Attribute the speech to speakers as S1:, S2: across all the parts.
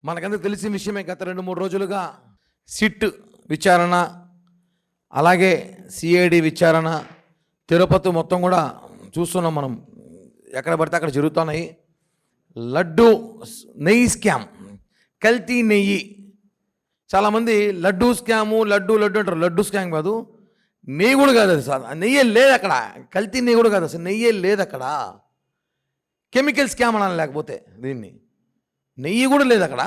S1: మనకందరికి తెలిసిన విషయమే. గత 2-3 రోజులుగా సిట్ విచారణ, అలాగే సిఐడి విచారణ, తిరుపతి మొత్తం కూడా చూస్తున్నాం మనం. ఎక్కడ పడితే అక్కడ జరుగుతున్నాయి. లడ్డు నెయ్యి స్కామ్, కల్తీ నెయ్యి. చాలామంది లడ్డు స్కాము, లడ్డు అంటారు. లడ్డు స్కామ్ కాదు, నెయ్యి కూడా కాదు. అది సార్ నెయ్యే లేదు అక్కడ. కల్తీ నెయ్యి కూడా కాదు, అసలు నెయ్యే లేదు అక్కడ. కెమికల్ స్కామ్ అనాలి, లేకపోతే దీన్ని నెయ్యి కూడా లేదు అక్కడ.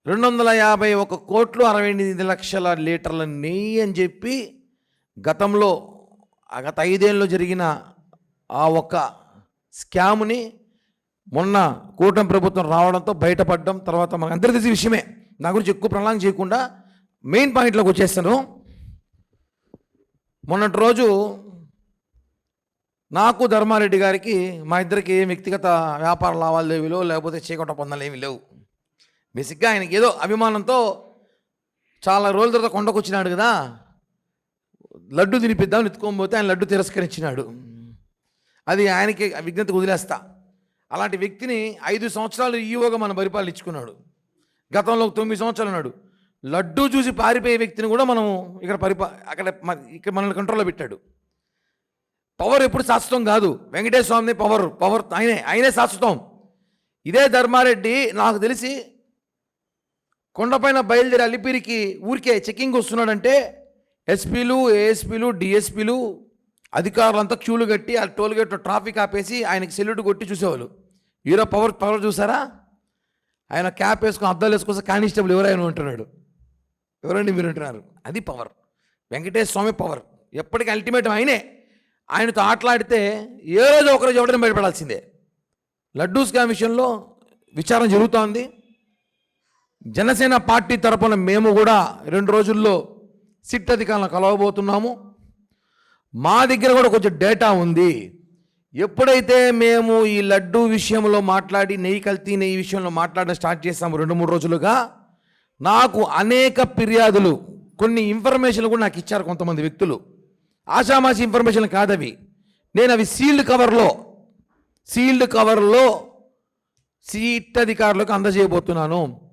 S1: 251 కోట్లు 68 లక్షల లీటర్ల నెయ్యి అని చెప్పి గతంలో గత 5 ఏళ్ళలో జరిగిన ఆ ఒక్క స్కామ్ని మొన్న కూటమి ప్రభుత్వం రావడంతో బయటపడడం. తర్వాత మనకు అందరికీ తెలిసిన విషయమే. నా గురించి ఎక్కువ ప్రణాళిక చేయకుండా మెయిన్ పాయింట్లోకి వచ్చేస్తాను. మొన్నటి రోజు నాకు ధర్మారెడ్డి గారికి, మా ఇద్దరికి వ్యక్తిగత వ్యాపార లావాదేవీలో లేకపోతే చీకట పొందాలు ఏమీ లేవు. బేసిక్గా ఆయనకి ఏదో అభిమానంతో చాలా రోజుల తర్వాత కొండకు వచ్చినాడు కదా, లడ్డు తినిపిద్దామని ఎత్తుకోకపోతే ఆయన లడ్డు తిరస్కరించినాడు. అది ఆయనకి విజ్ఞతకు వదిలేస్తా. అలాంటి వ్యక్తిని 5 సంవత్సరాలు ఈవోగా మనం పరిపాలించుకున్నాడు. గతంలో 9 సంవత్సరాలు ఉన్నాడు. లడ్డు చూసి పారిపోయే వ్యక్తిని కూడా మనం ఇక్కడ మనల్ని కంట్రోల్లో పెట్టాడు. పవర్ ఎప్పుడు శాశ్వతం కాదు. వెంకటేశ్వర స్వామిని పవర్ ఆయనే శాశ్వతం. ఇదే ధర్మారెడ్డి నాకు తెలిసి కొండపైన బయలుదేరి అలిపిరికి ఊరికే చెక్కింగ్ వస్తున్నాడంటే ఎస్పీలు, ఏఎస్పీలు, డిఎస్పీలు అధికారులంతా క్యూలు కట్టి ఆ టోల్ గేట్లో ట్రాఫిక్ ఆపేసి ఆయనకి సెల్యూట్ కొట్టి చూసేవాళ్ళు. హీరో పవర్ చూసారా? ఆయన క్యాప్ వేసుకొని అద్దాలు వేసుకొస్తే కానిస్టేబుల్ ఎవరైనా ఉంటున్నాడు. ఎవరండి మీరు ఉంటున్నారు? అది పవర్. వెంకటేశ్వర స్వామి పవర్ ఎప్పటికీ అల్టిమేట్ ఆయనే. ఆయనతో ఆటలాడితే ఏ రోజు ఒకరోజు ఎవరైనా బయటపడాల్సిందే. లడ్డూ స్కామ్ విషయంలో విచారణ జరుగుతోంది. జనసేన పార్టీ తరపున మేము కూడా 2 రోజుల్లో సిట్ అధికారులను కలవబోతున్నాము. మా దగ్గర కూడా కొంచెం డేటా ఉంది. ఎప్పుడైతే మేము ఈ లడ్డూ విషయంలో మాట్లాడి కల్తీ నెయ్యి విషయంలో మాట్లాడడం స్టార్ట్ చేస్తాము 2-3 రోజులుగా, నాకు అనేక ఫిర్యాదులు, కొన్ని ఇన్ఫర్మేషన్లు కూడా నాకు ఇచ్చారు కొంతమంది వ్యక్తులు. ఆషామాషి ఇన్ఫర్మేషన్ కాదవి. నేను అవి సీల్డ్ కవర్లో సిట్ అధికారులకు అందజేయబోతున్నాను.